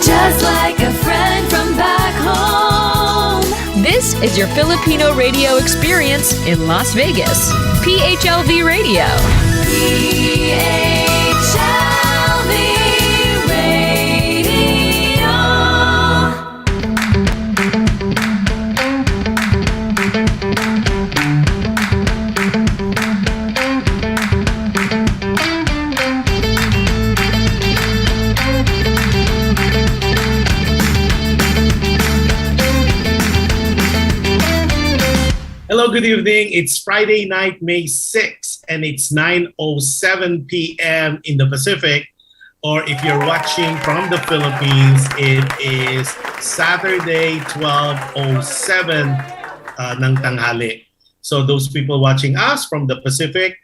just like a friend from back home. This is your Filipino radio experience in Las Vegas. PHLV Radio. PHLV Radio. Hello, good evening. It's Friday night, May 6th, and it's 9:07 p.m. in the Pacific. Or if you're watching from the Philippines, it is Saturday, 12:07 ng tanghali. So those people watching us from the Pacific,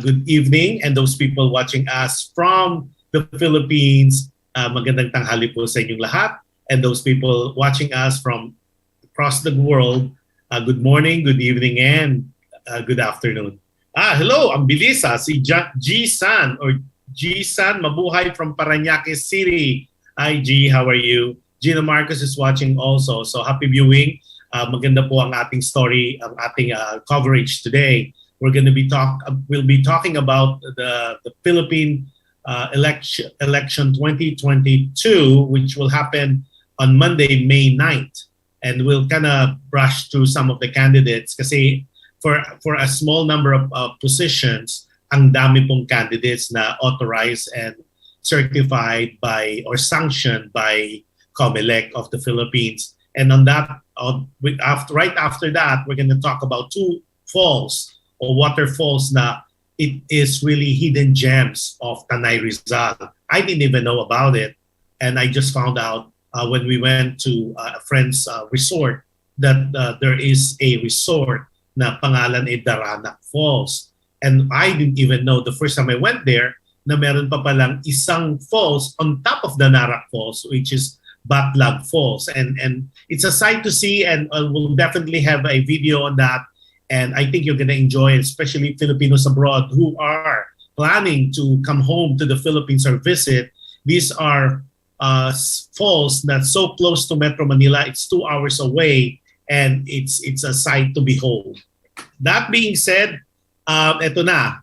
good evening. And those people watching us from the Philippines, magandang tanghali po sa inyong lahat. And those people watching us from across the world, good morning, good evening, and good afternoon. Hello, ang bilis si G-San or G-San, mabuhay from Parañaque City. Hi G, how are you? Gina Marcos is watching also, so happy viewing. Maganda po ang ating story, ang ating coverage today. We'll be talking about the Philippine election 2022, which will happen on Monday, May 9th. And we'll kind of brush through some of the candidates kasi for a small number of positions, ang dami pong candidates na authorized and certified by or sanctioned by COMELEC of the Philippines. And on that, right after that, we're going to talk about two falls or waterfalls na it is really hidden gems of Tanay, Rizal. I didn't even know about it, and I just found out when we went to a friend's resort that there is a resort na pangalan ay Daranac Falls. And I didn't even know the first time I went there na meron pa palang isang falls on top of the Daranac Falls, which is Batlag Falls. And it's a sight to see, and we'll definitely have a video on that. And I think you're going to enjoy it, especially Filipinos abroad who are planning to come home to the Philippines or visit. These are falls that's so close to Metro Manila. It's 2 hours away, and it's a sight to behold. That being said, eto na.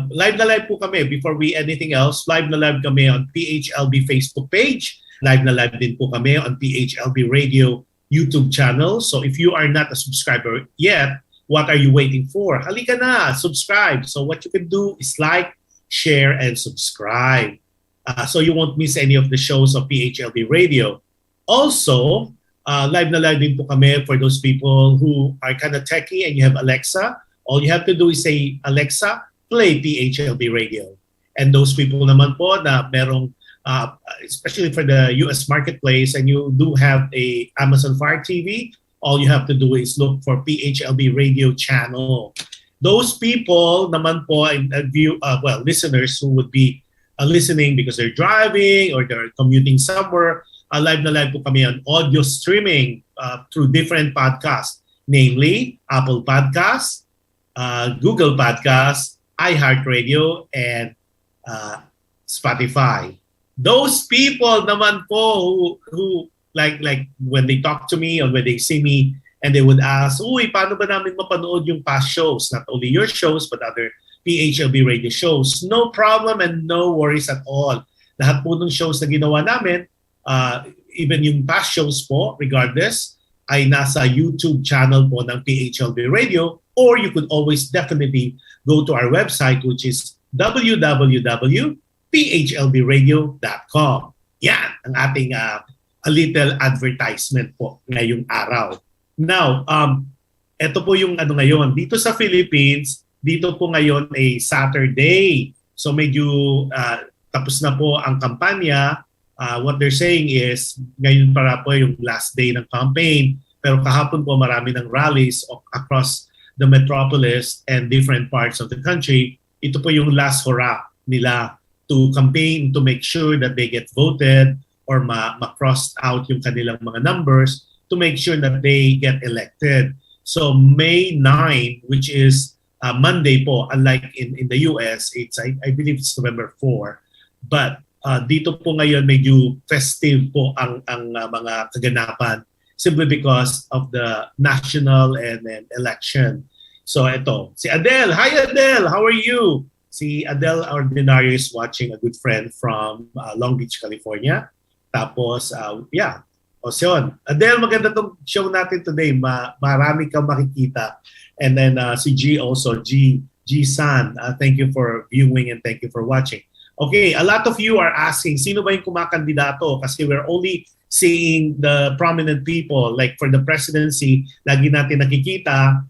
Live na live po kami. Before we anything else, live na live kami on PHLV Facebook page. Live na live din po kami on PHLV Radio YouTube channel. So if you are not a subscriber yet, what are you waiting for? Halika na, subscribe. So what you can do is like, share, and subscribe. So you won't miss any of the shows of PHLV Radio. Also, live na live din po kami for those people who are kind of techie and you have Alexa. All you have to do is say, Alexa, play PHLV Radio. And those people naman po na merong, especially for the US marketplace, and you do have a Amazon Fire TV, all you have to do is look for PHLV Radio channel. Those people naman po, listeners who would be listening because they're driving or they're commuting somewhere, live na live po kami on audio streaming through different podcasts, namely Apple Podcasts, Google Podcasts, iHeartRadio, and Spotify. Those people naman po who like when they talk to me or when they see me and they would ask, uy, paano ba namin mapanood yung past shows? Not only your shows, but other PHLV radio shows. No problem and no worries at all. Lahat po ng shows na ginawa namin, even yung past shows po, regardless, ay nasa YouTube channel po ng PHLV Radio, or you could always definitely go to our website, which is www.phlvradio.com. Yan ang ating a little advertisement po ngayong araw. Now, ito po yung ngayon. Dito sa Philippines, dito po ngayon ay Saturday. So medyo tapos na po ang kampanya. What they're saying is ngayon para po yung last day ng campaign. Pero kahapon po marami ng rallies across the metropolis and different parts of the country. Ito po yung last hurrah nila to campaign to make sure that they get voted or ma-cross out yung kanilang mga numbers to make sure that they get elected. So May 9, which is Monday po, unlike in the US, it's I believe it's November 4. But dito po ngayon medyo festive po ang mga kaganapan simply because of the national and election. So ito, si Adele. Hi Adele, how are you? Si Adele Ordinario is watching, a good friend from Long Beach, California. Tapos, yeah. O yun. Adele, maganda tong show natin today. Marami kang makikita. And then si G also, G-san. Thank you for viewing and thank you for watching. Okay, a lot of you are asking, sino ba yung kumakandidato? Kasi we're only seeing the prominent people. Like for the presidency, lagi natin nakikita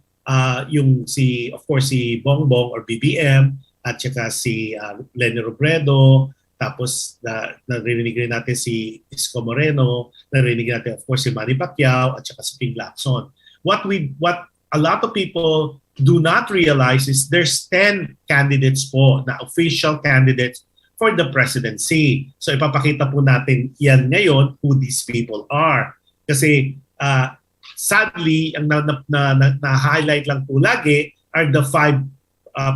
yung of course, si Bongbong or BBM, at saka si Leni Robredo, tapos narinig rin natin si Isko Moreno, narinig natin of course si Manny Pacquiao, at saka si Ping Lacson. What a lot of people do not realize is there's 10 candidates po na official candidates for the presidency. So ipapakita po natin yan ngayon who these people are. Kasi sadly, ang na-highlight lang po lagi are the 5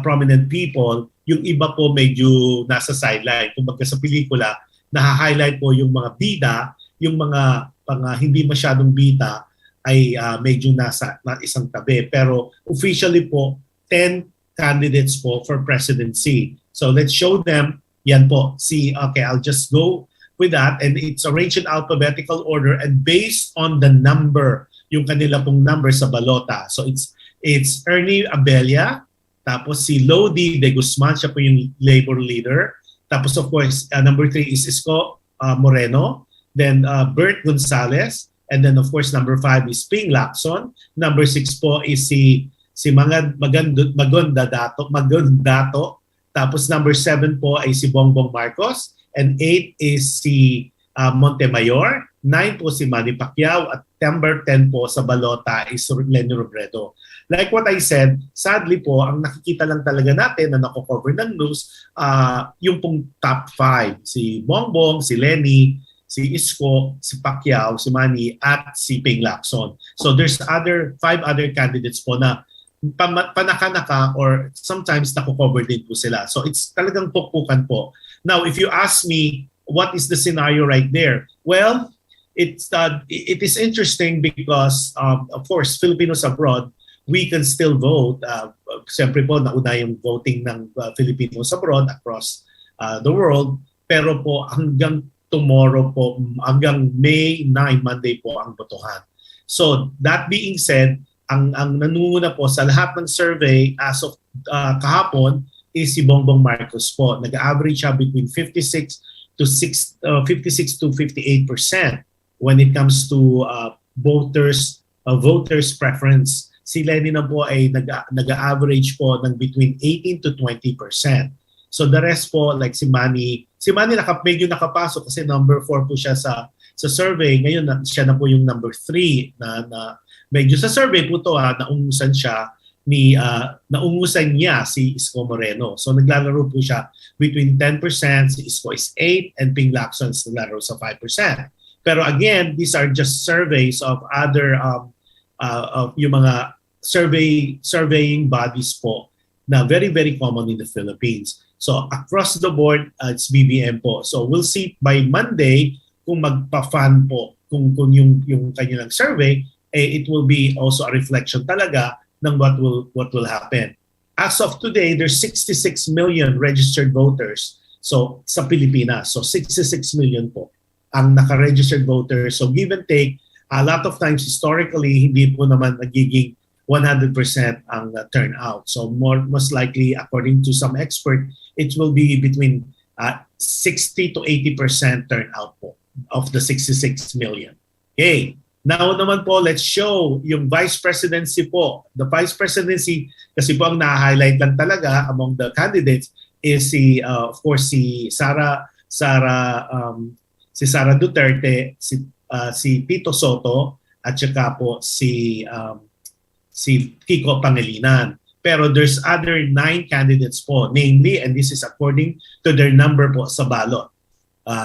prominent people. Yung iba po medyo nasa sideline. Kung sa pelikula, na-highlight po yung mga bida, yung mga hindi masyadong bida ay medyo nasa isang tabi. Pero officially po, 10 candidates po for presidency. So let's show them. Yan po. Okay, I'll just go with that. And it's arranged in alphabetical order and based on the number, yung kanila pong number sa balota. So it's Ernie Abella, tapos si Lodi de Guzman, siya po yung labor leader. Tapos of course, number 3 is Isko Moreno. Then Bert Gonzalez. And then of course, number 5 is Ping Lacson. Number 6 po is si Magondato. Tapos number 7 po ay si Bongbong Marcos. And 8 is si Montemayor. 9 po si Manny Pacquiao. At number 10 po sa balota is Leni Robredo. Like what I said, sadly po, ang nakikita lang talaga natin na nako-cover ng news, yung pong top 5. Si Bongbong, si Leni, si Isko, si Pacquiao, si Manny, at si Ping Lacson. So there's 5 other candidates po na panaka-naka or sometimes nako-cover din po sila. So it's talagang pukpukan po. Now, if you ask me, what is the scenario right there? Well, it is interesting because, of course, Filipinos abroad, we can still vote. Siyempre po, nauna yung voting ng Filipinos abroad across the world. Pero po, hanggang tomorrow po, hanggang May 9, Monday po ang botohan. So, that being said, ang nanunguna po sa lahat ng survey as of kahapon is si Bongbong Marcos po. Nag-average siya between 56 to 58% when it comes to voters preference. Si Leni na po ay nag-average po ng between 18 to 20%. So the rest po, like si Manny medyo nakapasok kasi number 4 po siya sa survey. Ngayon siya na po yung number 3 na medyo sa survey po to naungusan niya si Isko Moreno. So naglalaro po siya between 10%, si Isko is 8 and Ping Lacson is naglalaro sa 5%. Pero again, these are just surveys of other of yung mga surveying bodies po na very very common in the Philippines. So across the board, it's BBM po. So we'll see by Monday kung magpa-fan po kung yung kanilang survey, it will be also a reflection talaga ng what will happen. As of today, there's 66 million registered voters so sa Pilipinas. So 66 million po ang naka-registered voters. So give and take, a lot of times historically, hindi po naman nagiging 100% ang turnout. So most likely, according to some expert, it will be between 60 to 80% turnout po of the 66 million. Okay. Now naman po, let's show yung vice presidency po. The vice presidency, kasi po ang na-highlight lang talaga among the candidates is of course, si Sara Duterte, si Tito Soto, at saka po si Kiko Pangilinan. Pero there's other 9 candidates po, namely, and this is according to their number po sa ballot.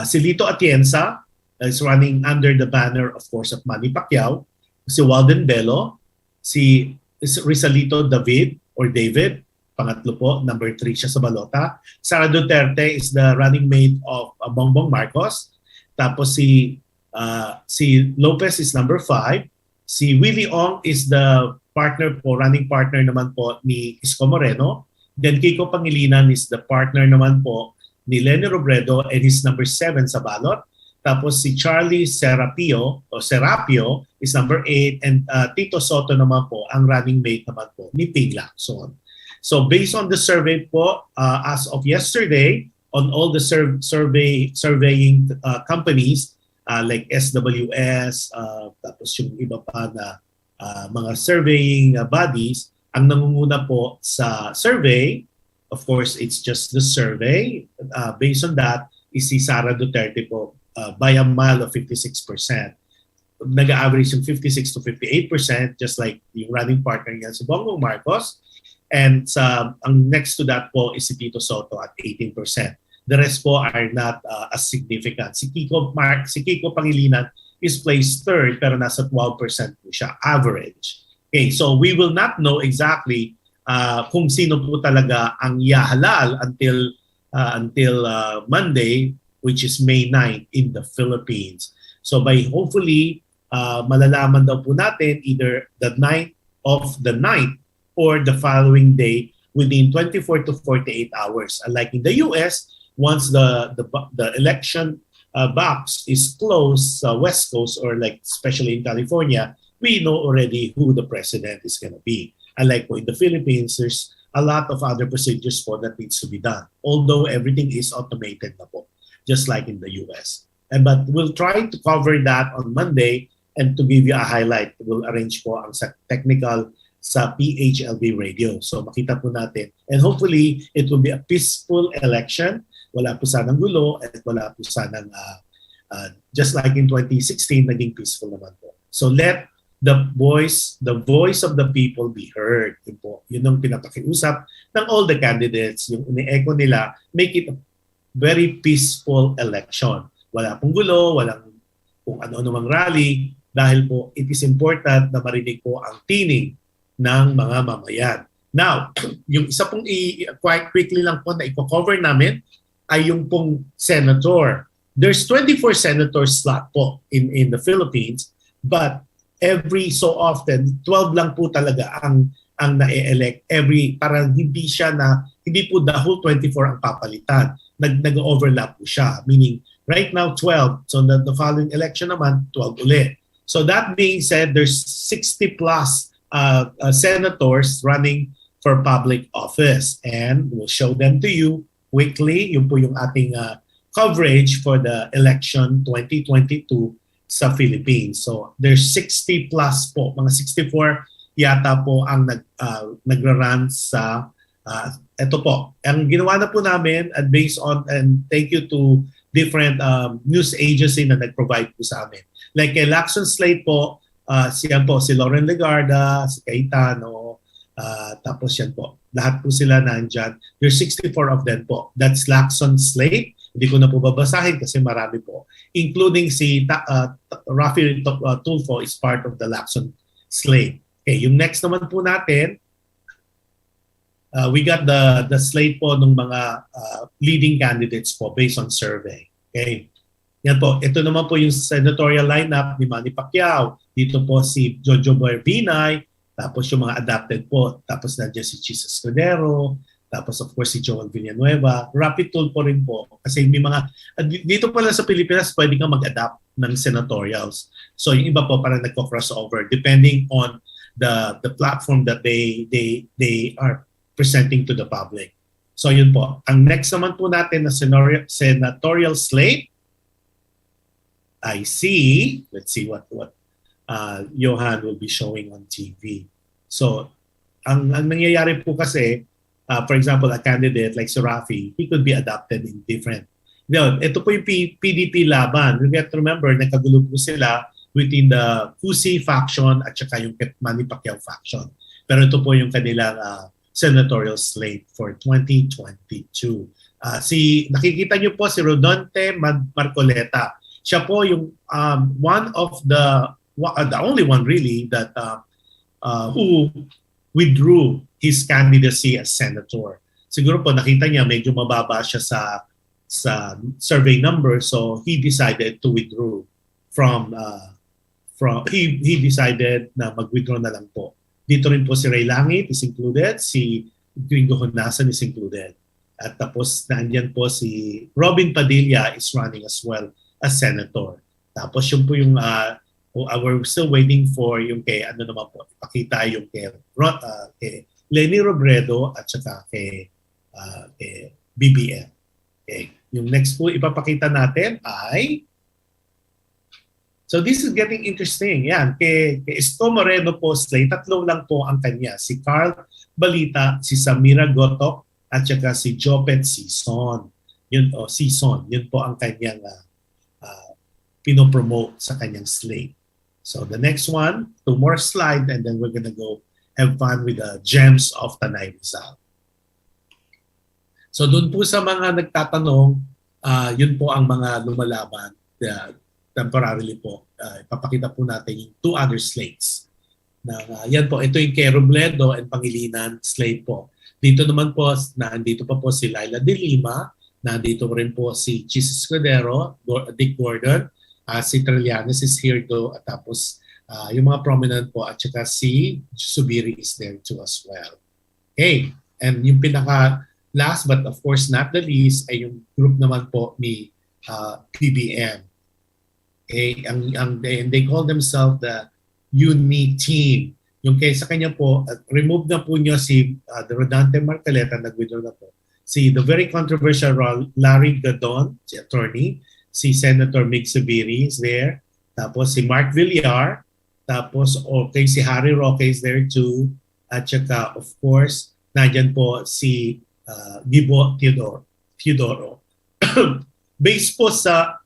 Si Lito Atienza is running under the banner, of course, of Manny Pacquiao. Si Walden Bello, si Rizalito David, Pangatlo po, number 3 siya sa balota. Sara Duterte is the running mate of Bongbong Marcos. Tapos si Lopez is number 5. Si Willie Ong is the running partner naman po ni Isko Moreno. Then Kiko Pangilinan is the partner naman po ni Leni Robredo and he's number 7 sa balot. Tapos si Charlie Serapio is number 8 and Tito Soto naman po ang running mate naman po ni Ping Lacson. So based on the survey po, as of yesterday, on all the surveying companies like SWS, tapos yung iba pa na mga surveying bodies, ang nangunguna po sa survey, of course, it's just the survey. Based on that, is si Sara Duterte po by a mile of 56%. Nag-average yung 56 to 58%, just like yung running partner niya si Bongbong Marcos. And ang next to that po is si Tito Soto at 18%. The rest po are not as significant. Si Kiko Pangilinan is placed third pero nasa 12% po siya, average. Okay, so we will not know exactly kung sino po talaga ang ihahalal until Monday, which is May 9 in the Philippines. So hopefully, malalaman daw po natin either the night of the night or the following day within 24 to 48 hours. Unlike in the US, once the election box is closed sa West Coast or like especially in California, we know already who the president is going to be. Unlike po in the Philippines, there's a lot of other procedures po that needs to be done. Although everything is automated na po, just like in the US. But we'll try to cover that on Monday and to give you a highlight. We'll arrange po ang technical sa PHLV radio. So makita po natin. And hopefully, it will be a peaceful election. Wala po sanang gulo at wala po sanang, just like in 2016, naging peaceful naman po. So let the voice of the people be heard. Yun po. Yun ang pinapakiusap ng all the candidates. Yung ini-echo nila, make it a very peaceful election. Wala pong gulo, walang kung ano-ano mang rally, dahil po it is important na marinig po ang tinig ng mga mamayan. Now, yung isa pong quite quickly lang po na i-cover namin ay yung pong senator. There's 24 senator slot po in the Philippines, but every so often, 12 lang po talaga ang na-elect. Parang hindi po the whole 24 ang papalitan. Nag-overlap po siya. Meaning, right now 12. So the following election naman, 12 ulit. So that being said, there's 60 plus senators running for public office. And we'll show them to you quickly. Yun po yung ating coverage for the election 2022 sa Philippines. So there's 60 plus po. Mga 64 yata po ang nagra-run sa ito po. Ang ginawa na po namin and based on, and thank you to different news agency na nag-provide po sa amin. Like kay Lacson Slate po, si Lauren Legarda, si Cayetano, tapos yan po. Lahat po sila nandyan. There's 64 of them po. That's Lacson Slate. Hindi ko na po babasahin kasi marami po. Including si Rafi Tulfo is part of the Lacson Slate. Okay, yung next naman po natin, we got the slate po ng mga leading candidates po based on survey. Okay. Yan po. Ito naman po yung senatorial lineup ni Manny Pacquiao. Dito po si Jojo Binay. Tapos yung mga adapted po. Tapos nandiyan si Jesus Cordero. Tapos of course si Joel Villanueva. Rapid tool po rin po. Kasi may mga, dito pala sa Pilipinas, pwede kang mag-adapt ng senatorials. So yung iba po parang nagko-crossover depending on the platform that they are presenting to the public. So yun po. Ang next naman po natin na senatorial slate, I see, let's see what Johan will be showing on TV. So ang nangyayari po kasi, for example, a candidate like si Rafi, he could be adopted in different. Ito po yung PDP laban. You have to remember, nagkagulo po sila within the Cusi faction at saka yung Manny Pacquiao faction. Pero ito po yung kanilang senatorial slate for 2022. Nakikita niyo po si Rodonte Marcoleta. Siya po yung one of the only one really that who withdrew his candidacy as senator. Siguro po nakita niya medyo mababa siya sa survey number, so he decided to withdraw he decided na mag-withdraw na lang po. Dito rin po si Ray Langit is included, si Gringo Honasan is included. At tapos nandiyan po si Robin Padilla is running as well as senator. Tapos yung po yung we're still waiting for yung kay ano naman po, ipakita yung kay Lenny Robredo at saka kay BBM. Okay. Yung next po ipapakita natin ay, so this is getting interesting. Yan, kay Isko Moreno po slate, tatlo lang po ang kanya. Si Carl Balita, si Samira Gotok, at saka si Jopet Sison. Yun po ang kanyang pinopromote sa kanyang slate. So the next one, 2 more slides, and then we're gonna go have fun with the gems of Tanay Rizal. So doon po sa mga nagtatanong, yun po ang mga lumalaban temporarily po. Ipapakita po natin yung 2 other slates. Yan po, ito yung kay Robledo and Pangilinan slate po. Dito naman po, nandito pa po si Laila De Lima, nandito rin po si Chis Escudero, Dick Gordon, si Trillanes is here too, at tapos yung mga prominent po, at saka si Subiri is there too as well. Okay, and yung pinaka last but of course not the least ay yung group naman po ni PBM. Okay, and they call themselves the Uni Team. Yung kaya sa kanya po, remove na po niya si the Rodante Marcaleta, nag-withdraw na po. Si the very controversial Larry Gadon, si attorney, si Senator Mig Subiri is there. Tapos si Mark Villar. Tapos okay, si Harry Roque is there too. At saka of course, nandyan po si Gibo Teodoro. Based po sa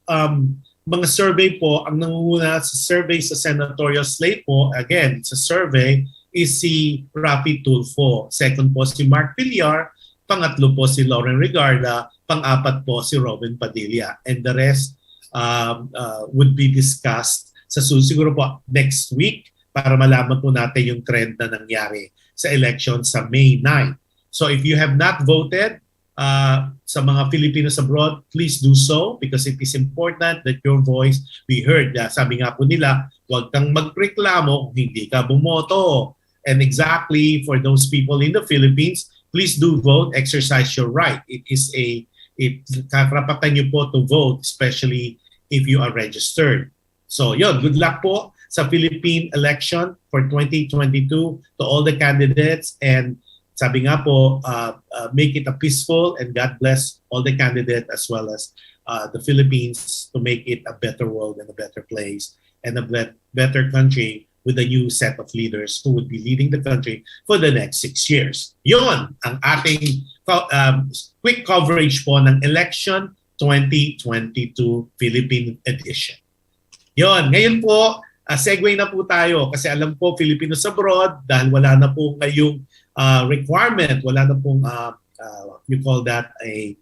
mga survey po, ang nangunguna sa survey sa senatorial slate po, again, it's a survey, is si Rapi Tulfo. Second po si Mark Villar. Pangatlo po si Lauren Regarda. Pang-apat po si Robin Padilla. And the rest would be discussed sa siguro po next week para malaman po natin yung trend na nangyari sa election sa May 9. So if you have not voted sa mga Filipinos abroad, please do so because it is important that your voice be heard. Sabi nga po nila, huwag kang magreklamo kung hindi ka bumoto. And exactly for those people in the Philippines, please do vote, exercise your right. Karapatan nyo po to vote, especially if you are registered. So yun, good luck po sa Philippine election for 2022 to all the candidates, and sabi nga po, make it a peaceful, and God bless all the candidates as well as the Philippines to make it a better world and a better place and a better country with a new set of leaders who would be leading the country for the next 6 years. Yun ang ating quick coverage po ng Election 2022 Philippine Edition. Yun, ngayon po, segue na po tayo kasi alam po Filipinos abroad dahil wala na po ngayong requirement, wala na pong you call that a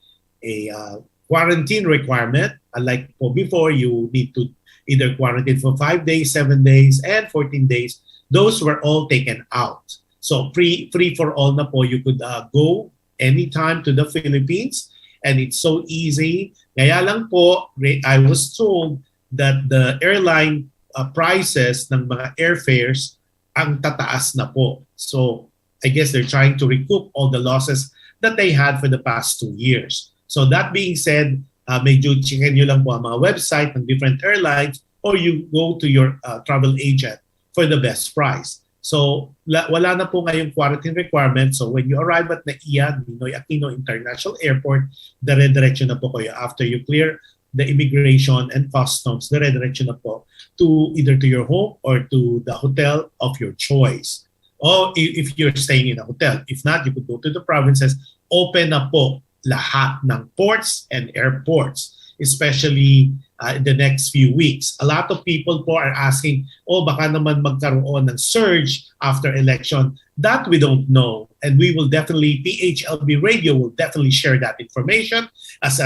quarantine requirement. Unlike po before, you need to either quarantine for 5 days, 7 days, and 14 days. Those were all taken out. So free for all na po. You could go anytime to the Philippines, and it's so easy. Kaya lang po, I was told that the airline prices ng mga airfares ang tataas na po. So I guess they're trying to recoup all the losses that they had for the past 2 years. So that being said, medyo checkin nyo lang po ang mga website ng different airlines or you go to your travel agent for the best price. So wala na po ngayong quarantine requirement. So when you arrive at NAIA, Ninoy Aquino International Airport, dire-diretso na po kayo. After you clear the immigration and customs, dire-diretso na po to either to your home or to the hotel of your choice. Or if you're staying in a hotel. If not, you could go to the provinces. Open na po lahat ng ports and airports, especially in the next few weeks. A lot of people po are asking, baka naman magkaroon ng surge after election. That we don't know. And we will definitely, PHLV Radio will definitely share that information as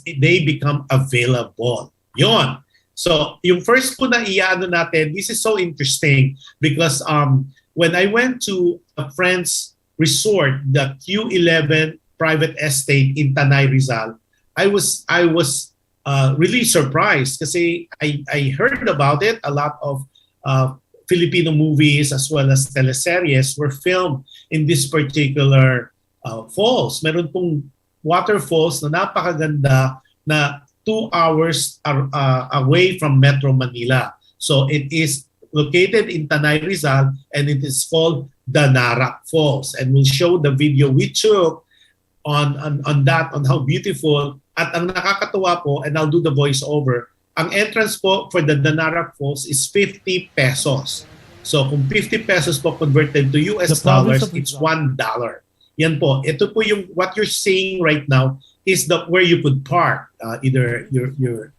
they become available. Yon. So, yung first po na iyaano natin, this is so interesting because when I went to a friend's resort, the Q11 private estate in Tanay, Rizal, I was really surprised kasi I heard about it. A lot of Filipino movies as well as teleseries were filmed in this particular falls. Meron pong waterfalls na napakaganda na 2 hours away from Metro Manila. So it is located in Tanay, Rizal, and it is called the Narak Falls. And we'll show the video we took on that, on how beautiful. At ang nakakatuwa po, and I'll do the voiceover, ang entrance po for the Narak Falls is 50 pesos. So kung 50 pesos po converted to US dollars, it's $1. Yan po. Ito po yung what you're seeing right now is where you could park, either your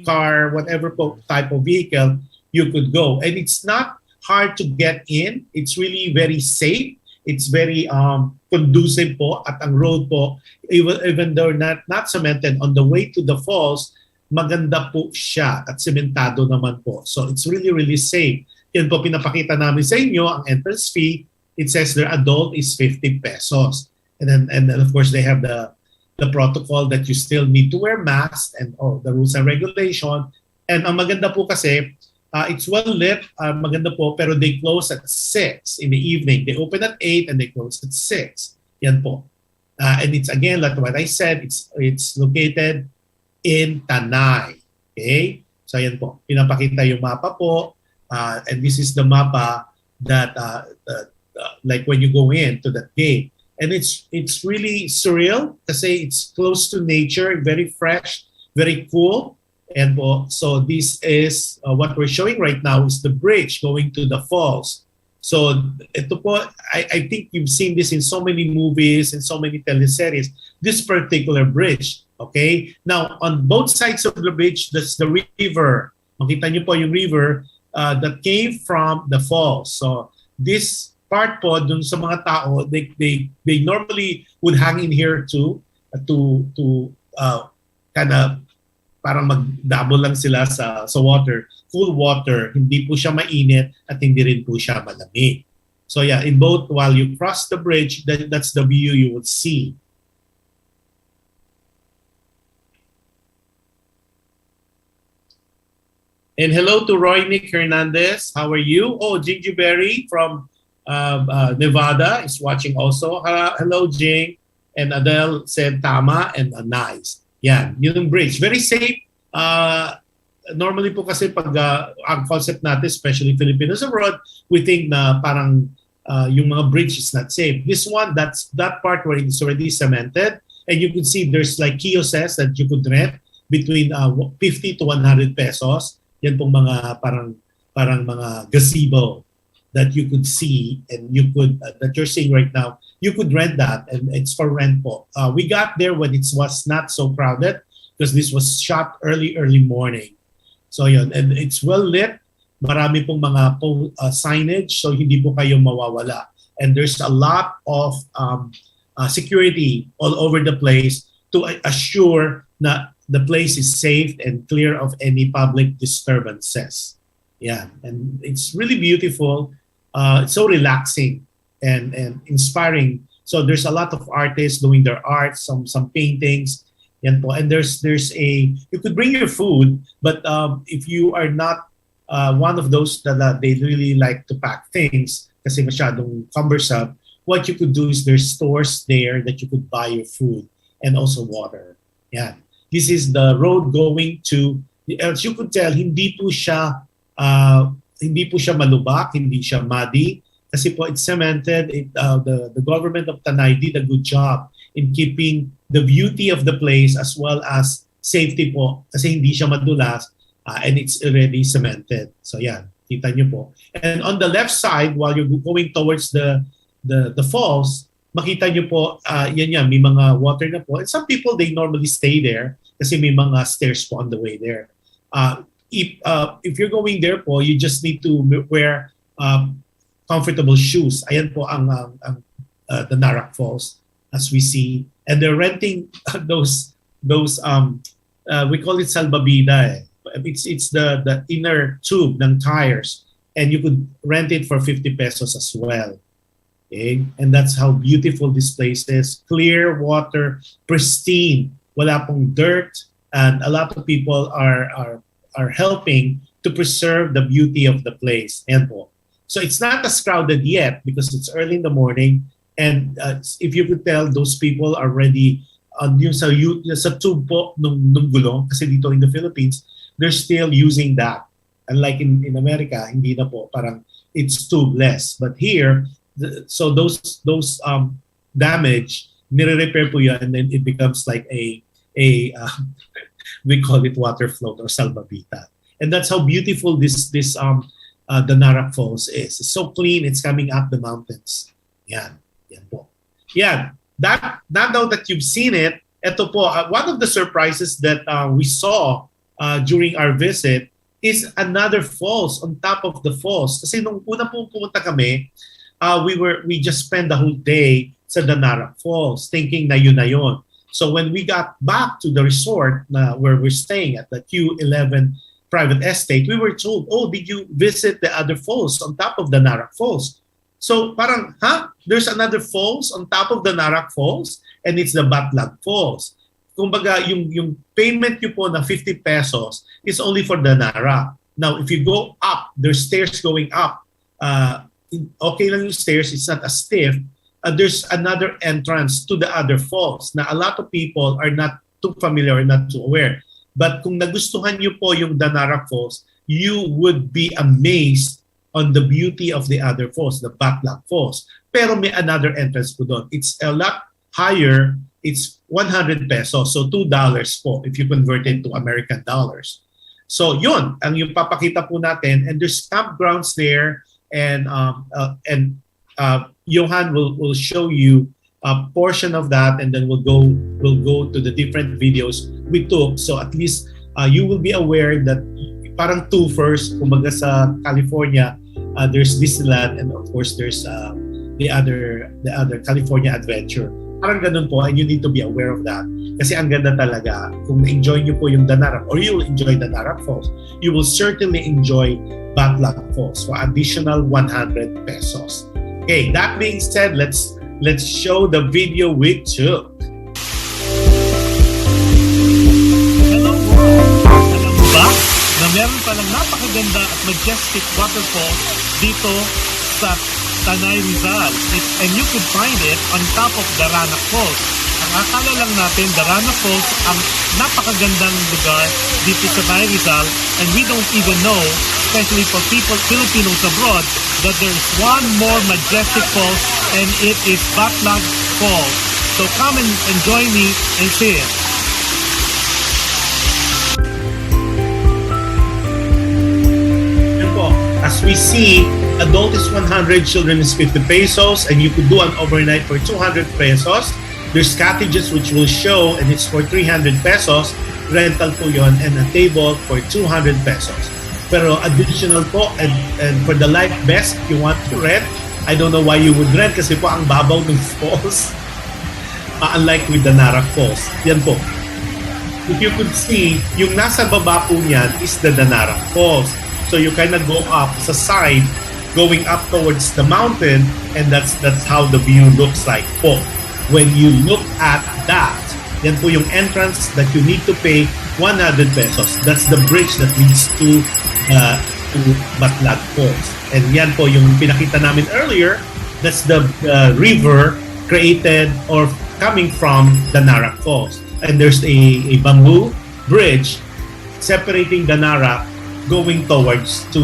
car, whatever po type of vehicle you could go. And it's not hard to get in. It's really very safe. It's very conducive po, at ang road po, even though not cemented, on the way to the falls, maganda po siya at sementado naman po. So it's really, really safe. Yan po pinapakita namin sa inyo, ang entrance fee. It says their adult is 50 pesos. And then of course they have the protocol that you still need to wear masks and the rules and regulation. And ang maganda po kasi, it's well lit, maganda po, pero they close at 6 in the evening. They open at 8 and they close at 6. Yan po. And it's again, like what I said, it's located in Tanay. Okay? So yan po. Pinapakita yung mapa po. And this is the mapa that, like when you go into that gate. And it's really surreal kasi it's close to nature, very fresh, very cool. And so this is what we're showing right now is the bridge going to the falls. So ito po, I think you've seen this in so many movies and so many teleseries, this particular bridge. Okay? Now, on both sides of the bridge, that's the river. Makita niyo po yung river that came from the falls. So this part po, dun sa mga tao, they normally would hang in here to kind of parang mag-double lang sila sa water, cool water, hindi po siya mainit at hindi rin po siya malamig. So yeah, in both, while you cross the bridge, that's the view you would see. And hello to Roy Nick Hernandez. How are you? Oh, Jingy Berry from Nevada is watching also. Hello, Jing. And Adele said tama and nice. Yan, yun yung bridge. Very safe. Normally po kasi pag ang concept natin, especially Filipinos abroad, we think na parang yung mga bridge is not safe. This one, that part where it's already cemented, and you could see there's like kiosks that you could rent between 50 to 100 pesos. Yan pong mga parang mga gazebo that you could see and you could that you're seeing right now. You could rent that, and it's for rent po. We got there when it was not so crowded because this was shot early morning. So yun, and it's well lit. Marami pong mga signage, so hindi po kayo mawawala. And there's a lot of security all over the place to assure that the place is safe and clear of any public disturbances. Yeah, and it's really beautiful. It's so relaxing and inspiring. So there's a lot of artists doing their art, some paintings, yan po. And there's you could bring your food, but if you are not one of those that they really like to pack things kasi masyadong cumbersome, what you could do is there's stores there that you could buy your food and also water. Yeah, this is the road going to. As you could tell, hindi po siya malubak, hindi siya muddy. Kasi po it's cemented. The government of Tanay did a good job in keeping the beauty of the place as well as safety po. Kasi hindi siya madulas and it's already cemented. So yeah, kita nyo po. And on the left side, while you're going towards the falls, makita nyo po, yan, may mga water na po. And some people, they normally stay there kasi may mga stairs po on the way there. If you're going there po, you just need to wear comfortable shoes. Ayan po ang the Narak Falls as we see. And they're renting those we call it salbabida. It's the inner tube ng tires, and you could rent it for 50 pesos as well. Okay? And that's how beautiful this place is. Clear water, pristine, wala pong dirt, and a lot of people are helping to preserve the beauty of the place. Yan po. So it's not as crowded yet because it's early in the morning, and if you could tell, those people are ready yung sa tube po nung gulong, kasi dito in the Philippines, they're still using that. Unlike in America, hindi na po, parang it's tubeless. But here, so those damage, nire-repair po yan, and then it becomes like a we call it water float or salvavita. And that's how beautiful this Danara Falls is. It's so clean, it's coming up the mountains. Yan po. Yan. Now that you've seen it, ito po, one of the surprises that we saw during our visit is another falls on top of the falls. Kasi nung una po pumunta kami, we just spent the whole day sa Danara Falls thinking na yun na yun. So when we got back to the resort where we're staying at the Q11 private estate, we were told, oh, did you visit the other falls on top of the Narak Falls? So parang, there's another falls on top of the Narak Falls, and it's the Batlag Falls. Kumbaga, yung payment nyo po na 50 pesos is only for the Narak. Now, if you go up, there's stairs going up. Okay lang yung stairs, it's not as stiff. There's another entrance to the other falls na a lot of people are not too familiar or not too aware. But kung nagustuhan nyo po yung Danara Falls, you would be amazed on the beauty of the other falls, the Batlag Falls. Pero may another entrance po doon. It's a lot higher. It's 100 pesos. So $2 po if you convert it to American dollars. So yun, ang yung papakita po natin. And there's campgrounds there. And Johan will show you a portion of that, and then we'll go to the different videos we took. So at least you will be aware that parang two first, kumbaga sa California, there's Disneyland, and of course there's the other California Adventure. Parang ganun po, and you need to be aware of that. Kasi ang ganda talaga. Kung na-enjoy nyo po yung Danarap, or you will enjoy Danarap Falls, you will certainly enjoy Batlag Falls for additional 100 pesos. Okay, that being said, let's show the video we took. Hello world! Alam mo ba na meron palang napakaganda at majestic waterfall dito sa Tanay, Rizal? And you could find it on top of Darana Falls. Ang akala lang natin, Darana Falls ang napakagandang lugar dito sa Tanay, Rizal, and we don't even know, especially for Filipinos abroad, that there's one more majestic falls, and it is Batlag Falls. So come and join me and see it. Yan po. As we see, adult is 100, children is 50 pesos, and you could do an overnight for 200 pesos. There's cottages which will show, and it's for 300 pesos. Rental po yun, and a table for 200 pesos. Pero additional po, and for the life best, if you want to rent, I don't know why you would rent kasi po ang babaw ng falls. Unlike with the Narak Falls. Yan po. If you could see, yung nasa baba po niyan is the Narak Falls. So you kind of go up sa side, going up towards the mountain, and that's how the view looks like po. When you look at that, yan po yung entrance that you need to pay 100 pesos. That's the bridge that leads to Batlag Falls. And yan po yung pinakita namin earlier. That's the river created or coming from the Narak Falls. And there's a bamboo bridge separating the Narak going towards to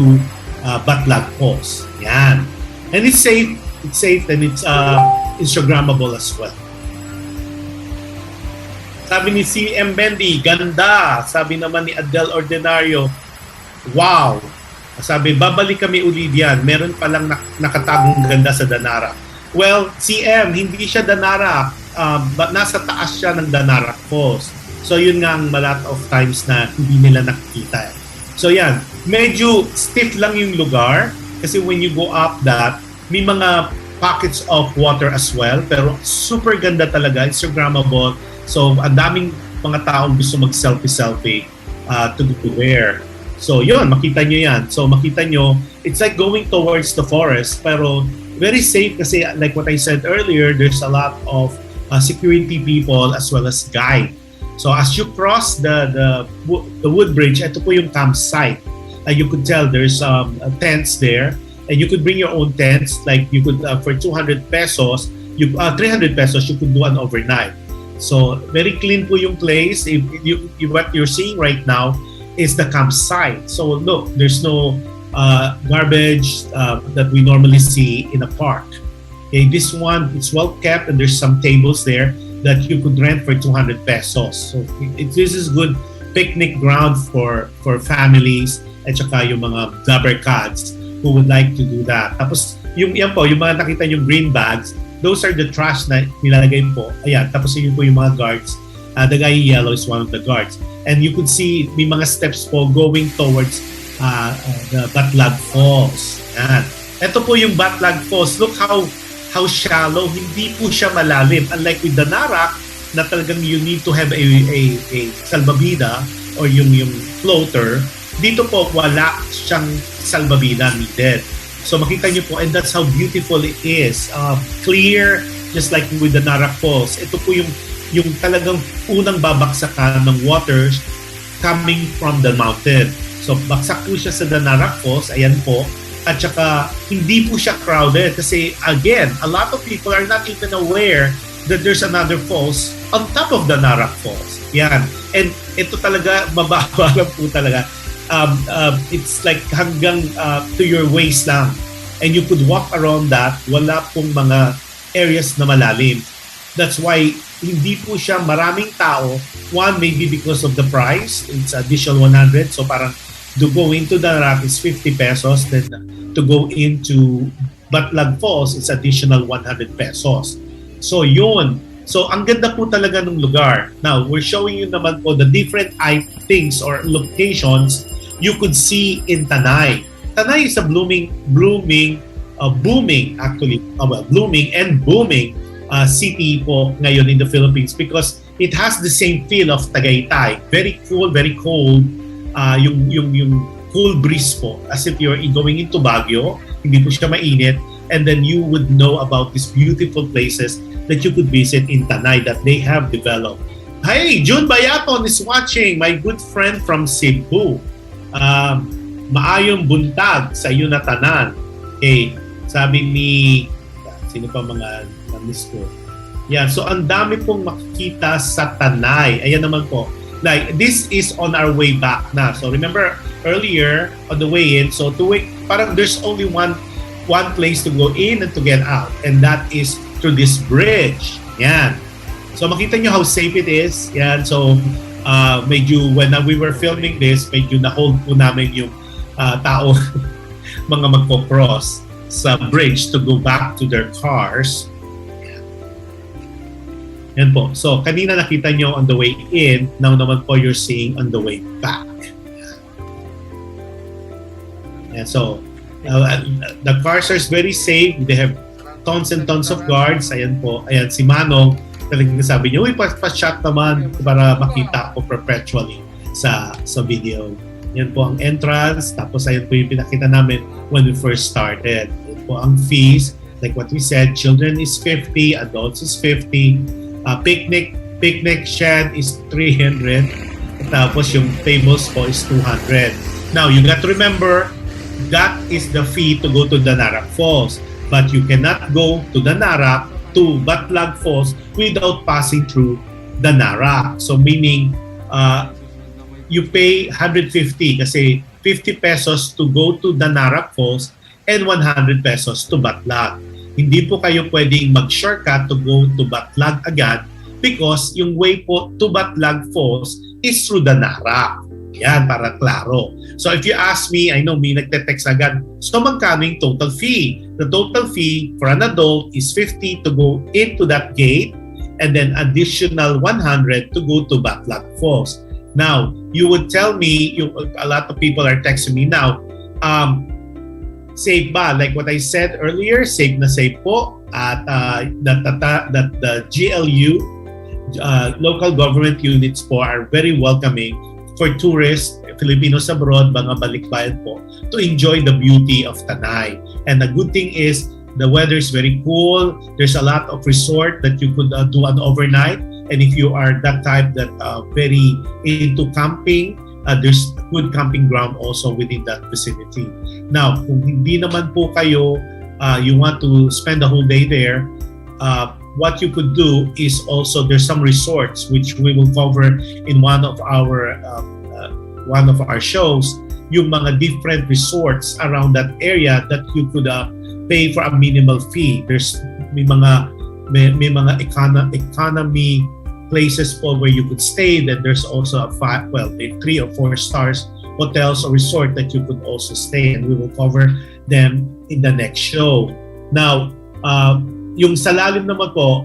Batlag Falls. Yan. And it's safe. It's safe, and it's Instagrammable as well. Sabi ni CM Bendy, ganda. Sabi naman ni Adel Ordinario, wow. Sabi, babalik kami uli diyan. Meron palang nakatagong ganda sa Danara. Well, CM, hindi siya Danara. But nasa taas siya ng Danara Falls. So yun nga ang lot of times na hindi nila nakikita. So yan, medyo stiff lang yung lugar. Kasi when you go up that, may mga pockets of water as well. Pero super ganda talaga. Instagrammable. So ang daming mga taong gusto mag-selfie to there. So yun, makita nyo yan. So makita nyo, it's like going towards the forest, pero very safe kasi like what I said earlier, there's a lot of security people as well as guide. So as you cross the wood bridge, ito po yung campsite. You could tell there's tents there, and you could bring your own tents. Like you could for 200 pesos, 300 pesos, you could do an overnight. So very clean po yung place. What you're seeing right now is the campsite. So look, there's no garbage that we normally see in a park. Okay, this one, it's well kept, and there's some tables there that you could rent for 200 pesos. So this is good picnic ground for families at saka yung mga dabarkads who would like to do that. Tapos yung mga nakita yung green bags, those are the trash na nilalagay po. Ayan, tapos yun po yung mga guards. The guy in yellow is one of the guards. And you could see may mga steps po going towards the Batlag Falls. Ayan. Ito po yung Batlag Falls. Look how shallow. Hindi po siya malalim. Unlike with the Narak, na talagang you need to have a salbabida or yung floater. Dito po, wala siyang salbabida needed. So makita niyo po, and that's how beautiful it is. Clear, just like with the Narak Falls. Ito po yung talagang unang babaksakan ng waters coming from the mountain. So baksak po siya sa Narak Falls, ayan po. At saka hindi po siya crowded kasi again, a lot of people are not even aware that there's another falls on top of the Narak Falls. Yan. And ito talaga, mababa lang po talaga. It's like hanggang to your waist lang. And you could walk around that. Wala pong mga areas na malalim. That's why hindi po siya maraming tao. One, maybe because of the price. It's additional 100. So parang to go into the Narak is 50 pesos. Then to go into Batlag Falls, it's additional 100 pesos. So yun. So ang ganda po talaga ng lugar. Now, we're showing you naman po the different things or locations you could see in Tanay. Tanay is a booming city po ngayon in the Philippines because it has the same feel of Tagaytay. Very cool, very cold. Yung cool breeze po, as if you're going into Baguio, hindi po siya mainit, and then you would know about these beautiful places that you could visit in Tanay that they have developed. Hey, June Bayaton is watching, my good friend from Cebu. Maayong buntag sa iyo na tanan. Okay, sabi ni sino pa mga na-miss ko. Yan, so ang dami pong makikita sa Tanay. Ayan naman po. Like, this is on our way back na. So remember earlier on the way in, so parang there's only one place to go in and to get out, and that is through this bridge. Yan. So makita nyo how safe it is. Yan. So medyo when we were filming this, medyo na-hold po namin yung tao mga magpo-cross sa bridge to go back to their cars. Yan po. So, kanina nakita nyo on the way in, now naman po you're seeing on the way back. And so, the cars are very safe. They have tons and tons of guards. Ayan po. Ayan, si Manong, talagang sabi niya, uy, pa-shot naman para makita ko perpetually sa video. Yan po ang entrance. Tapos ayan po yung pinakita namin when we first started. Yan po ang fees. Like what we said, children is 50, adults is 50. Picnic shed is 300. Tapos yung tables po is 200. Now, you got to remember, that is the fee to go to the Narak Falls. But you cannot go to the Narak to Batlag Falls without passing through the Narak. So meaning, you pay 150 kasi 50 pesos to go to the Narak Falls and 100 pesos to Batlag. Hindi po kayo pwedeng mag-shortcut to go to Batlag agad because yung way po to Batlag Falls is through the Narak. Yan, para klaro. So if you ask me, I know may nagte-text agad, so magkano yung total fee? The total fee for an adult is 50 to go into that gate and then additional 100 to go to Batlag Falls. Now, you would tell me, a lot of people are texting me now, safe ba? Like what I said earlier, safe na safe po at that the GLU, local government units po are very welcoming for tourists, Filipinos abroad, mga balikbayan po, to enjoy the beauty of Tanay. And the good thing is, The weather is very cool. There's a lot of resort that you could do an overnight. And if you are that type that very into camping, there's good camping ground also within that vicinity. Now, kung hindi naman po kayo, you want to spend the whole day there, what you could do is also there's some resorts which we will cover in one of our shows. Yung mga different resorts around that area that you could pay for a minimal fee. May mga economy places po where you could stay. Then there's also 3 or 4 stars hotels or resort that you could also stay, and we will cover them in the next show. Now, yung sa lalim naman po,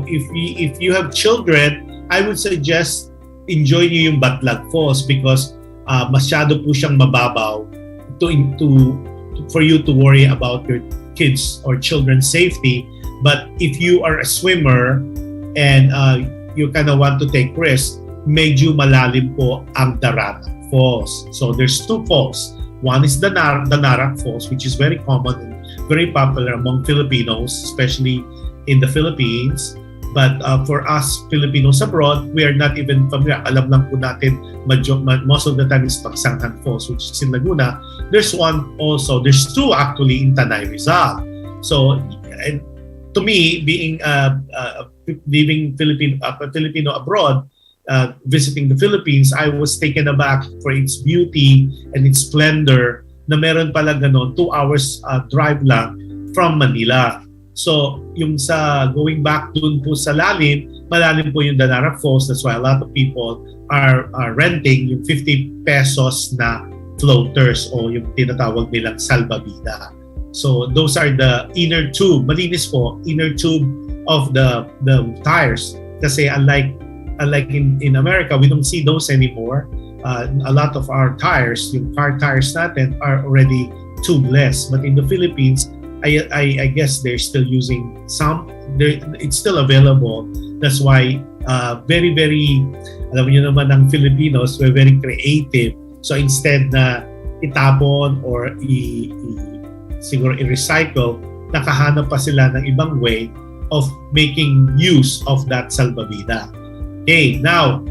if you have children, I would suggest enjoy niyo yung Batlag Falls because masyado po siyang mababaw for you to worry about your kids or children's safety. But if you are a swimmer and you kind of want to take risks, medyo malalim po ang Dararak Falls. So there's 2 falls. One is the Dararak Falls, which is very common and very popular among Filipinos, especially in the Philippines. But for us Filipinos abroad, we are not even familiar. Alam lang po natin, most of the time is Pagsanghan Falls, which is in Laguna. There's 2 actually in Tanay, Rizal. So, and to me, being living Filipino abroad, visiting the Philippines, I was taken aback for its beauty and its splendor na meron pala ganon 2 hours drive lang from Manila. So, yung sa going back dun po sa malalim po yung Dararak Falls. That's why a lot of people are renting yung 50 pesos na floaters o yung tinatawag nilang salbabida. So, those are the inner tube. Malinis po, inner tube of the tires. Kasi unlike in America, we don't see those anymore. A lot of our tires, yung car tires natin, are already tubeless. But in the Philippines, I guess they're still using some. It's still available. That's why very, very, alam niyo naman ang Filipinos, we're very creative. So instead na itapon or siguro i-recycle, nakahanap pa sila ng ibang way of making use of that salbabida. Okay, now,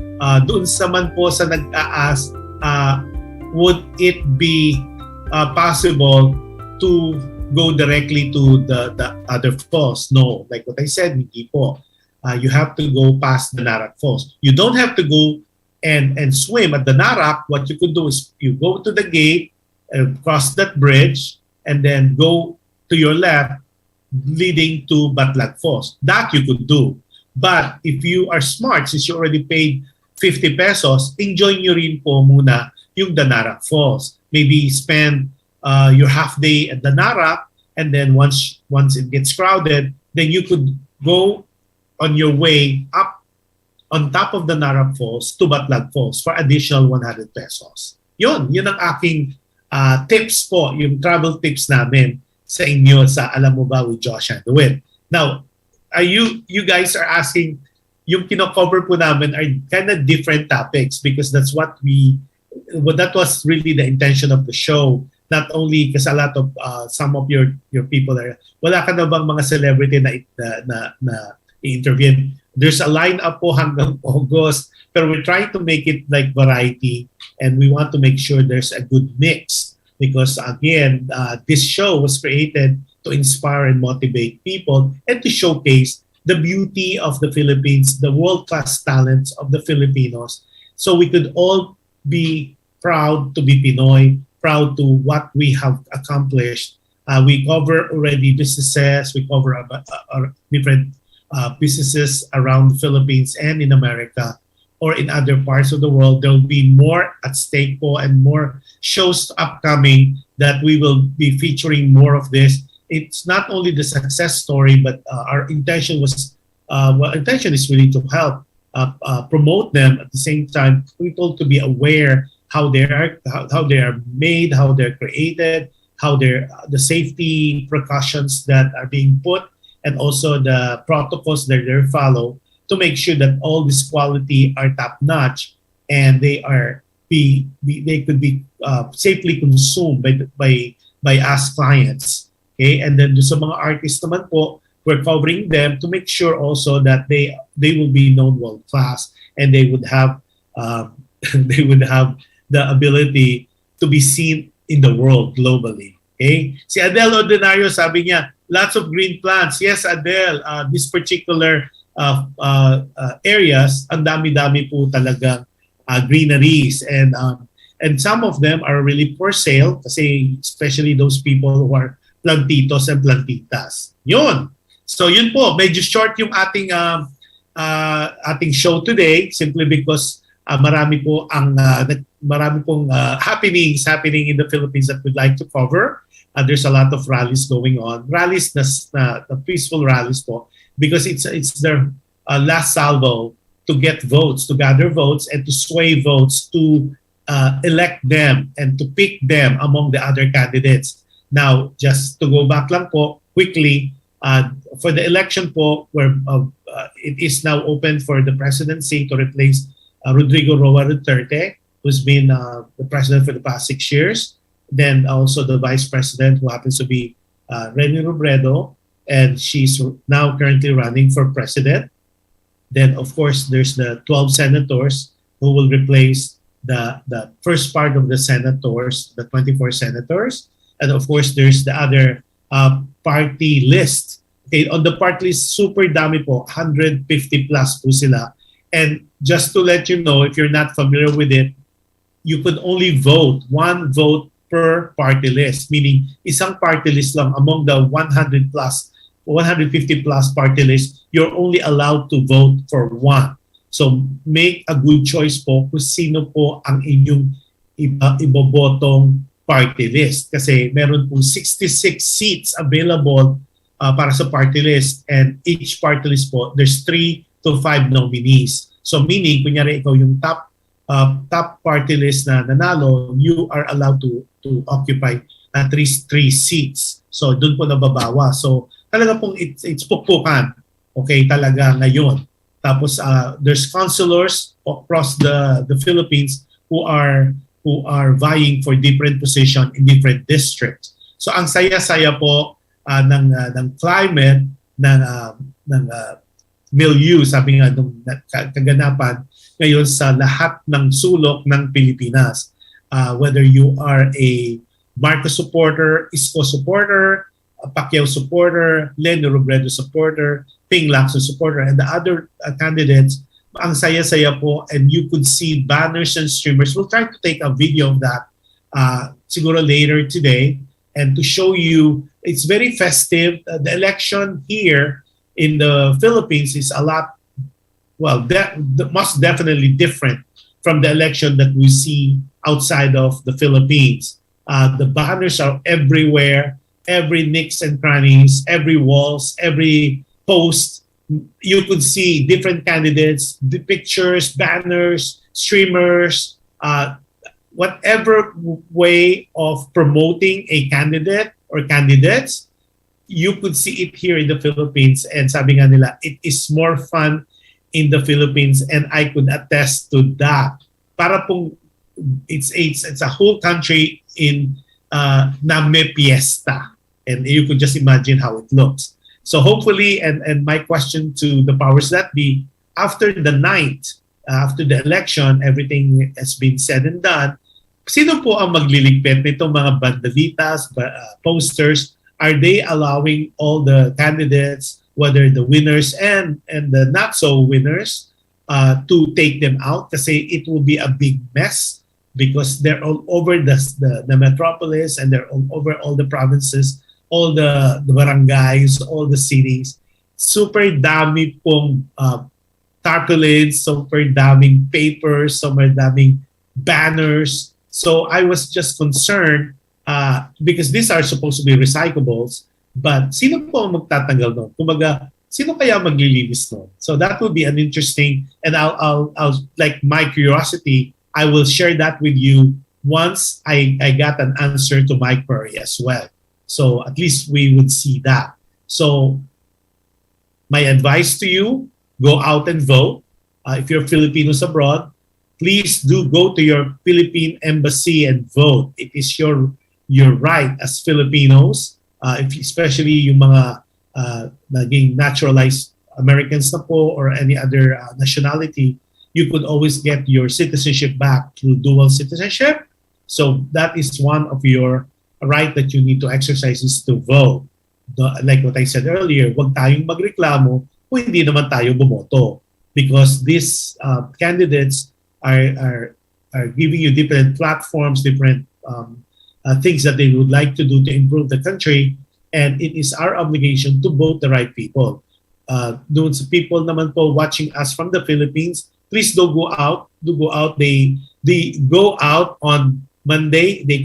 doon sa man po sa nag-aas, would it be possible to go directly to the other falls? No, like what I said, hindi po. You have to go past the Dararak Falls. You don't have to go and swim at the Dararak. What you could do is you go to the gate, cross that bridge, and then go to your left, leading to Batlag Falls. That you could do. But if you are smart, since you already paid 50 pesos, enjoy nyo rin po muna yung Dararak Falls. Maybe spend your half day at Dararak, and then once it gets crowded, then you could go on your way up on top of the Dararak Falls to Batlag Falls for additional 100 pesos. Yun ang aking tips po, yung travel tips namin sa inyo sa Alam Mo Ba with Jush Andowitt. Now, you guys are asking, yung kino-cover po namin are kind of different topics because that was really the intention of the show. Not only because a lot of some of your people are, wala ka na bang mga celebrity na i-interview? There's a lineup po hanggang August, but we're trying to make it like variety, and we want to make sure there's a good mix because again, this show was created to inspire and motivate people and to showcase the beauty of the Philippines, the world-class talents of the Filipinos, so we could all be proud to be Pinoy, proud to what we have accomplished. We cover already businesses, we cover different businesses around the Philippines and in America or in other parts of the world. There will be more at stake po and more shows upcoming that we will be featuring more of this. It's not only the success story, but our intention is really to help promote them. At the same time, people to be aware how they are made, how they're created, how the safety precautions that are being put, and also the protocols that they follow to make sure that all this quality are top notch and they could be safely consumed by us clients. Okay? And then sa mga artists naman po, we're covering them to make sure also that they will be known world class and they would have they would have the ability to be seen in the world globally. Okay? Si Adele Ordinario sabi niya, lots of green plants. Yes, Adele, this particular areas, ang dami-dami po talagang greeneries and some of them are really for sale kasi especially those people who are plantitos and plantitas. Yun. So yun po, medyo short yung ating show today simply because marami pong happenings happening in the Philippines that we'd like to cover. There's a lot of rallies going on. Rallies na peaceful rallies po because it's their last salvo to get votes, to gather votes and to sway votes to elect them and to pick them among the other candidates. Now, just to go back lang po quickly, for the election po, where it is now open for the presidency to replace Rodrigo Roa Duterte, who's been the president for the past 6 years. Then also the vice president, who happens to be Reni Robredo, and she's now currently running for president. Then, of course, there's the 12 senators who will replace the first part of the senators, the 24 senators. And of course, there's the other party list. Okay, on the party list, super dami po, 150 plus po sila. And just to let you know, if you're not familiar with it, you could only vote, one vote per party list, meaning isang party list lang among the 150 plus party list, you're only allowed to vote for one. So make a good choice po kung sino po ang inyong ibobotong party list. Kasi meron po 66 seats available para sa party list, and each party list po, there's 3 to 5 nominees. So meaning, kunyari ikaw yung top party list na nanalo, you are allowed to occupy at least 3 seats. So doon po nababawa. So talaga pong it's pukpukan. Okay, talaga ngayon. Tapos there's councilors across the Philippines who are vying for different position in different districts. So ang saya-saya po ng climate ng milieu, sabi nga nung kaganapan ngayon sa lahat ng sulok ng Pilipinas. Whether you are a Marcos supporter, Isko supporter, Pacquiao supporter, Leni Robredo supporter, Ping Lacson supporter, and the other candidates, ang saya-saya po, and you could see banners and streamers. We'll try to take a video of that siguro later today and to show you it's very festive. The election here in the Philippines is a lot, most definitely different from the election that we see outside of the Philippines. The banners are everywhere, every nicks and crannies, every walls, every post. You could see different candidates, the pictures, banners, streamers, whatever way of promoting a candidate or candidates, you could see it here in the Philippines. And sabi nga nila, it is more fun in the Philippines, and I could attest to that. Para pong it's a whole country in na may fiesta, and you could just imagine how it looks. So hopefully, and my question to the powers that be, after the night, after the election, everything has been said and done, sino po ang magliligpit nitong mga bandalitas, posters? Are they allowing all the candidates, whether the winners and the not so winners, to take them out? Kasi it will be a big mess because they're all over the metropolis, and they're all over all the provinces, all the barangays, all the cities. Super dami pong tarpaulins, super daming papers, super daming banners. So I was just concerned because these are supposed to be recyclables, but sino po ang magtatanggal nun? Kumaga, sino kaya maglilinis nun? So that would be an interesting, and I'll like my curiosity, I will share that with you once I got an answer to my query as well. So at least we would see that. So my advice to you, go out and vote. If you're Filipinos abroad, please do go to your Philippine embassy and vote. It is your right as Filipinos especially yung mga naging naturalized Americans na po or any other nationality, you could always get your citizenship back through dual citizenship. So that is one of your right that you need to exercise is to vote. Like what I said earlier, huwag tayong magreklamo kung hindi naman tayo bumoto, because these candidates are giving you different platforms, different things that they would like to do to improve the country, and it is our obligation to vote the right people. Doon sa people naman po watching us from the Philippines, please do go out. They go out on Monday. They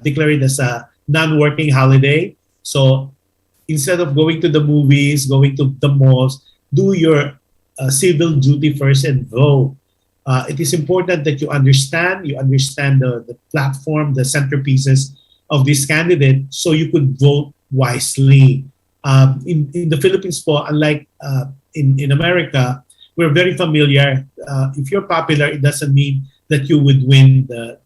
declare it as a non-working holiday. So instead of going to the movies, going to the malls, do your civil duty first and vote. It is important that you understand the platform, the centerpieces of this candidate, so you could vote wisely. In the Philippines po, unlike in America, we're very familiar. If you're popular, it doesn't mean that you would win the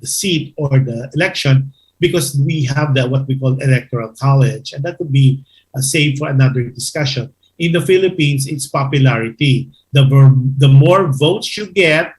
seat or the election, because we have what we call electoral college, and that would be saved for another discussion. In the Philippines, it's popularity. The more votes you get,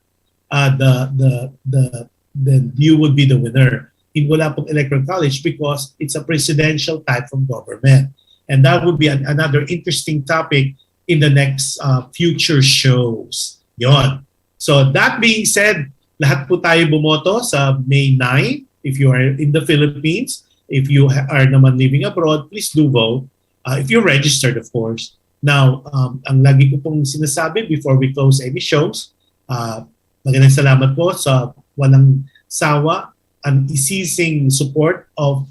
then you would be the winner. In wala pong electoral college, because it's a presidential type of government, and that would be another interesting topic in the next future shows. Yon. So that being said, lahat po tayo bumoto sa May 9. If you are in the Philippines, if you are naman living abroad, please do vote. If you're registered, of course. Now, ang lagi ko pong sinasabi before we close any shows, magandang salamat po sa walang sawa, unceasing support of,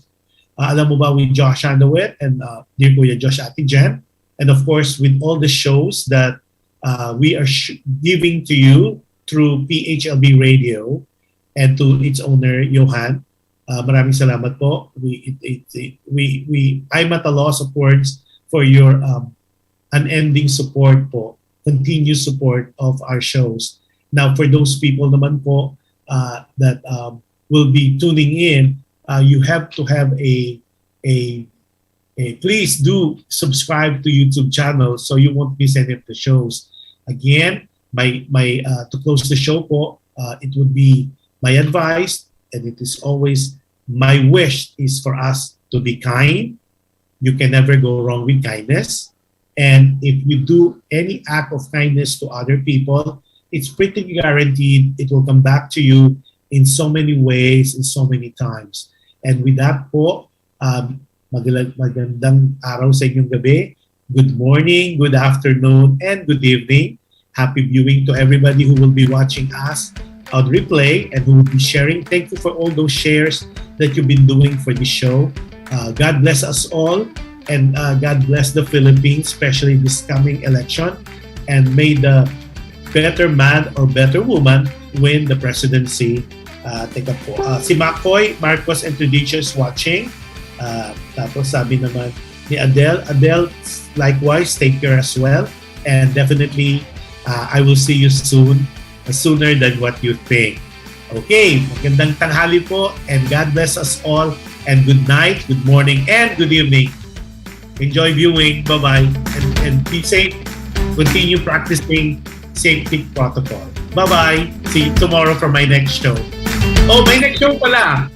alam mo ba, with Jush Andowitt and dear Kuya Josh, Ate Jen, and of course with all the shows that we are giving to you through PHLV Radio and to its owner, Johan. Maraming salamat po. I'm at a loss of words for your unending support po, continuous support of our shows. Now, for those people naman po that will be tuning in, you have to have please do subscribe to YouTube channel so you won't miss any of the shows. Again, to close the show po, it would be my advice, and it is always my wish, is for us to be kind. You can never go wrong with kindness. And if you do any act of kindness to other people, it's pretty guaranteed it will come back to you in so many ways, in so many times. And with that po, magandang araw sa inyong gabi. Good morning, good afternoon, and good evening. Happy viewing to everybody who will be watching us on replay and who will be sharing. Thank you for all those shares that you've been doing for this show. God bless us all, and God bless the Philippines, especially this coming election. And may the better man or better woman win the presidency. Teka po. Si Makoy Marcos and Traditions watching. Tapos sabi naman ni Adele, likewise, take care as well. And definitely, I will see you soon, sooner than what you think. Okay, magandang tanghali po, and God bless us all, and good night, good morning, and good evening. Enjoy viewing. Bye-bye. And be safe. Continue practicing safety protocol. Bye-bye. See you tomorrow for my next show. Oh, my next show pala.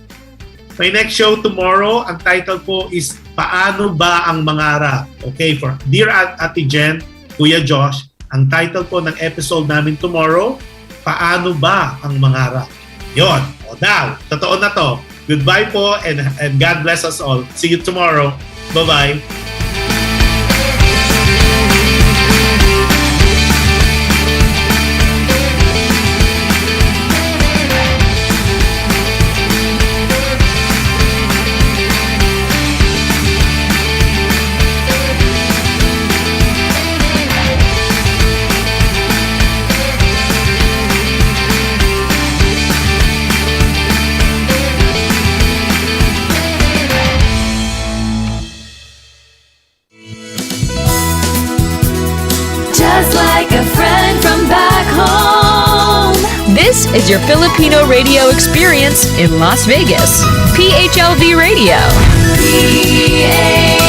My next show tomorrow, ang title po is Paano Ba Ang Mangarap? Okay, for Dear Ate Jen, Kuya Josh, ang title po ng episode namin tomorrow, Paano Ba Ang Mangarap? Yon. O daw, totoo na to. Goodbye po, and God bless us all. See you tomorrow. Bye-bye. is your Filipino radio experience in Las Vegas. PHLV Radio. PHLV.